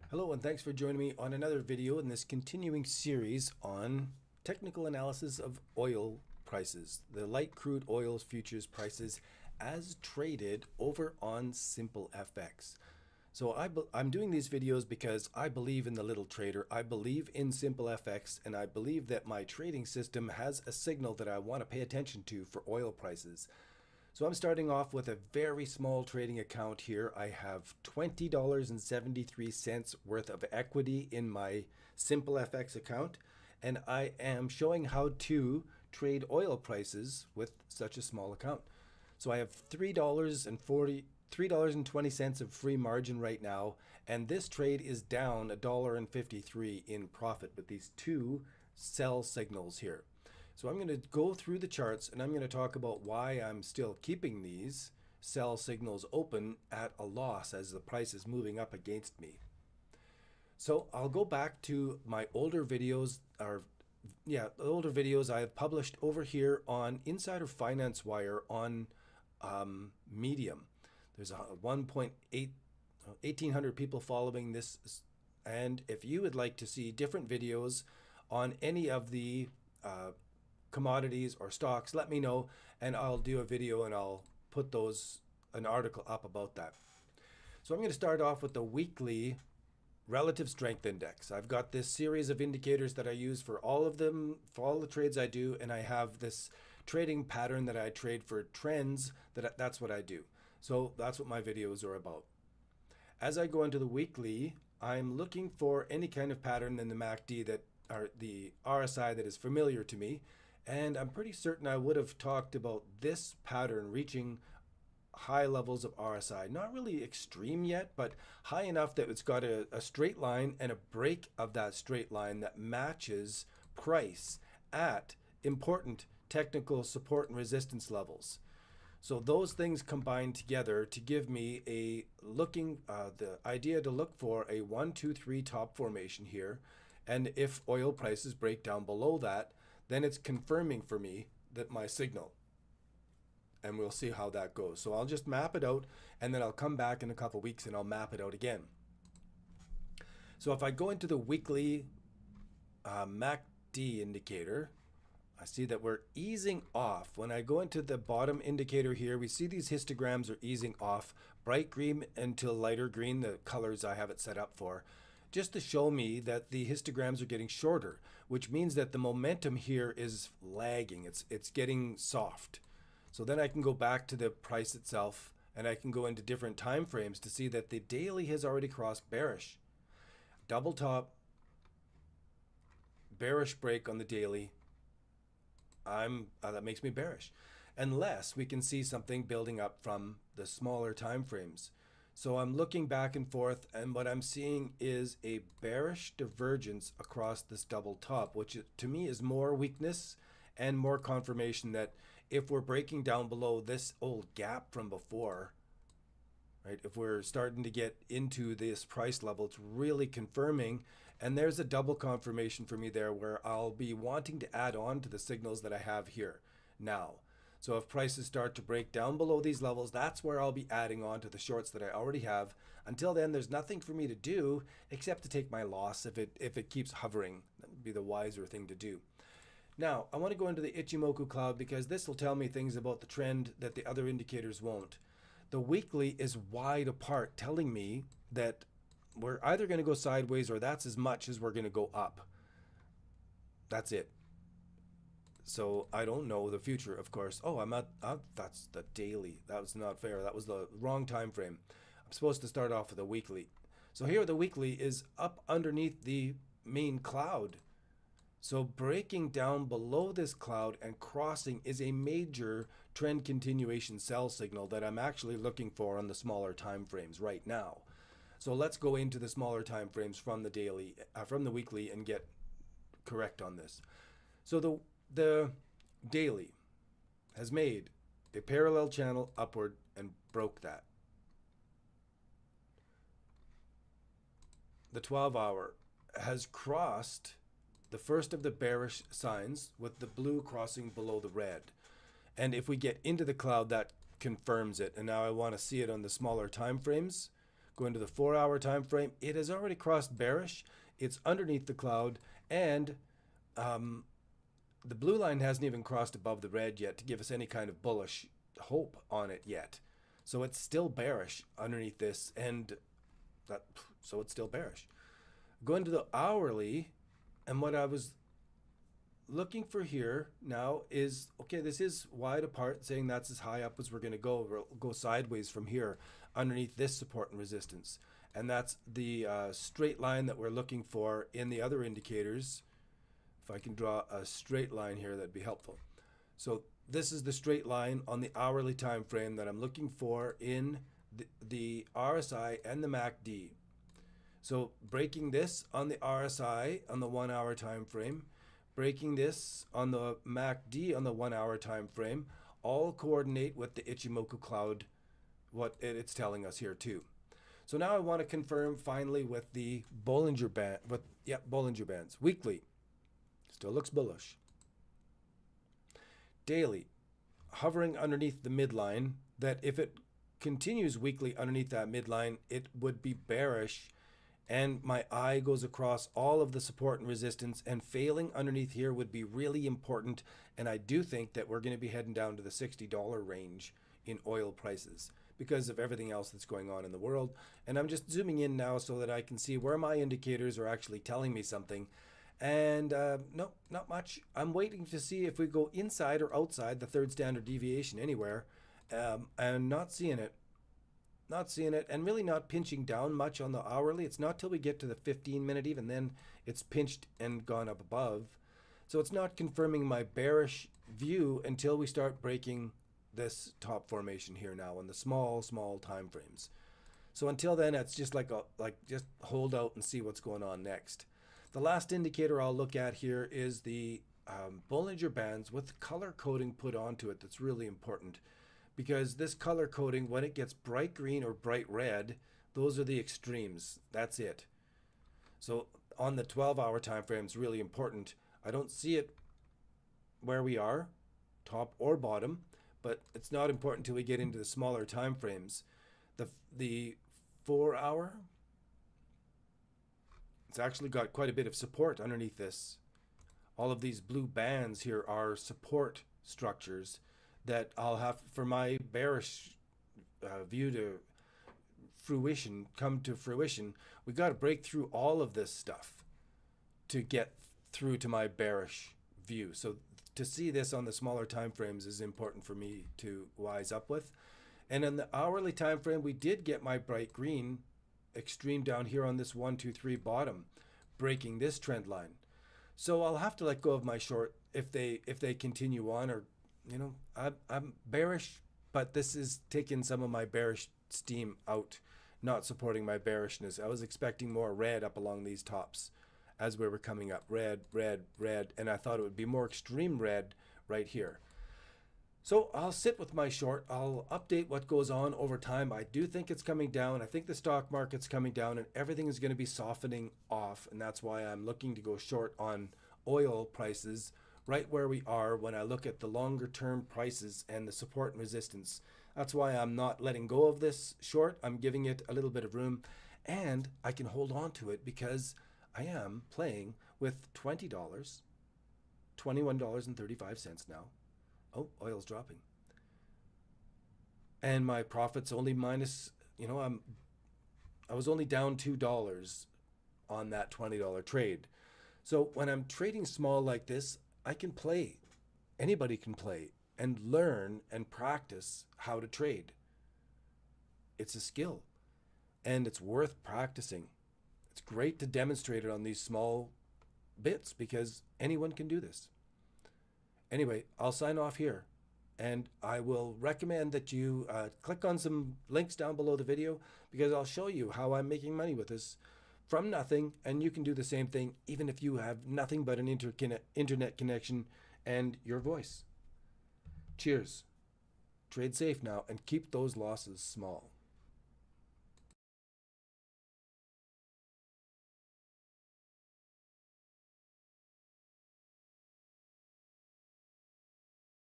Hello and thanks for joining me on another video in this continuing series on technical analysis of oil prices, the light crude oil futures prices as traded over on Simple FX. So I'm doing these videos because I believe in the little trader, I believe in Simple FX, and I believe that my trading system has a signal that I want to pay attention to for oil prices. So I'm starting off with a very small trading account here. I have $20.73 worth of equity in my Simple FX account, and I am showing how to trade oil prices with such a small account. So I have $3.20 of free margin right now, and this trade is down $1.53 in profit with these two sell signals here. So I'm going to go through the charts and I'm going to talk about why I'm still keeping these sell signals open at a loss as the price is moving up against me. So I'll go back to my older videos, the older videos I have published over here on Insider Finance Wire on Medium. There's a 1.8 people following this, and if you would like to see different videos on any of the commodities or stocks, let me know and I'll do a video and I'll put an article up about that. So I'm going to start off with the weekly relative strength index. I've got this series of indicators that I use for all of them, for all the trades I do, and I have this trading pattern that I trade for trends. That's what I do. So that's what my videos are about. As I go into the weekly, I'm looking for any kind of pattern in the MACD that are the RSI that is familiar to me. And I'm pretty certain I would have talked about this pattern reaching high levels of RSI. Not really extreme yet, but high enough that it's got a straight line and a break of that straight line that matches price at important technical support and resistance levels. So those things combine together to give me the idea to look for a 1, 2, 3 top formation here. And if oil prices break down below that, then it's confirming for me that my signal. And we'll see how that goes. So I'll just map it out and then I'll come back in a couple weeks and I'll map it out again. So if I go into the weekly MACD indicator, I see that we're easing off. When I go into the bottom indicator here, we see these histograms are easing off, bright green until lighter green, the colors I have it set up for, just to show me that the histograms are getting shorter, which means that the momentum here is lagging. It's getting soft. So then I can go back to the price itself and I can go into different time frames to see that the daily has already crossed bearish. Double top, bearish break on the daily. That makes me bearish, unless we can see something building up from the smaller time frames. So I'm looking back and forth, and what I'm seeing is a bearish divergence across this double top, which to me is more weakness and more confirmation that if we're breaking down below this old gap from before, right, if we're starting to get into this price level, it's really confirming. And there's a double confirmation for me there where I'll be wanting to add on to the signals that I have here now. So if prices start to break down below these levels, that's where I'll be adding on to the shorts that I already have. Until then, there's nothing for me to do except to take my loss if it keeps hovering. That would be the wiser thing to do. Now, I want to go into the Ichimoku Cloud because this will tell me things about the trend that the other indicators won't. The weekly is wide apart, telling me that we're either going to go sideways or that's as much as we're going to go up. That's it. So I don't know the future, of course. Oh, that's the daily. That was not fair. That was the wrong time frame. I'm supposed to start off with a weekly. So here the weekly is up underneath the main cloud. So breaking down below this cloud and crossing is a major trend continuation sell signal that I'm actually looking for on the smaller time frames right now. So let's go into the smaller time frames from the weekly and get correct on this. So the daily has made a parallel channel upward and broke that. The 12-hour has crossed the first of the bearish signs with the blue crossing below the red. And if we get into the cloud, that confirms it. And now I want to see it on the smaller time frames Going to the 4-hour time frame, it has already crossed bearish. It's underneath the cloud, and the blue line hasn't even crossed above the red yet to give us any kind of bullish hope on it yet. So it's still bearish underneath this, and so it's still bearish. Going to the hourly, and what I was looking for here now is, okay, this is wide apart, saying that's as high up as we're going to go. We'll go sideways from here underneath this support and resistance. And that's the straight line that we're looking for in the other indicators. If I can draw a straight line here, that'd be helpful. So this is the straight line on the hourly time frame that I'm looking for in the RSI and the MACD. So breaking this on the RSI on the 1-hour time frame, breaking this on the MACD on the 1-hour time frame, all coordinate with the Ichimoku Cloud, what it's telling us here too. So now I want to confirm finally with the Bollinger Band, Bollinger Bands. Weekly, still looks bullish. Daily, hovering underneath the midline, that if it continues weekly underneath that midline, it would be bearish, and my eye goes across all of the support and resistance, and failing underneath here would be really important. And I do think that we're going to be heading down to the $60 range in oil prices because of everything else that's going on in the world. And I'm just zooming in now so that I can see where my indicators are actually telling me something. And no, not much. I'm waiting to see if we go inside or outside the third standard deviation anywhere, and not seeing it. Not seeing it, and really not pinching down much on the hourly. It's not till we get to the 15-minute, even then it's pinched and gone up above. So it's not confirming my bearish view until we start breaking this top formation here now on the small time frames. So until then, it's just just hold out and see what's going on next. The last indicator I'll look at here is the Bollinger Bands with color coding put onto it. That's really important, because this color coding, when it gets bright green or bright red, those are the extremes. That's it. So on the 12-hour time frame, it's really important. I don't see it where we are, top or bottom, but it's not important until we get into the smaller time frames. The 4-hour, it's actually got quite a bit of support underneath this. All of these blue bands here are support structures that I'll have for my bearish view to fruition, come to fruition. We got to break through all of this stuff to get through to my bearish view. So to see this on the smaller time frames is important for me to wise up with. And in the hourly time frame, we did get my bright green extreme down here on this 1, 2, 3 bottom, breaking this trend line. So I'll have to let go of my short if they continue on, or I'm bearish, but this is taking some of my bearish steam out, not supporting my bearishness. I was expecting more red up along these tops as we were coming up. Red, red, red, and I thought it would be more extreme red right here. So I'll sit with my short. I'll update what goes on over time. I do think it's coming down. I think the stock market's coming down, and everything is going to be softening off, and that's why I'm looking to go short on oil prices right where we are when I look at the longer term prices and the support and resistance. That's why I'm not letting go of this short. I'm giving it a little bit of room, and I can hold on to it because I am playing with $20, $21.35 now. Oh, oil's dropping. And my profit's only minus, I was only down $2 on that $20 trade. So when I'm trading small like this, I can play. Anybody can play and learn and practice how to trade. It's a skill, and it's worth practicing. It's great to demonstrate it on these small bits because anyone can do this. Anyway, I'll sign off here, and I will recommend that you click on some links down below the video, because I'll show you how I'm making money with this from nothing, and you can do the same thing even if you have nothing but an internet connection and your voice. Cheers. Trade safe now and keep those losses small.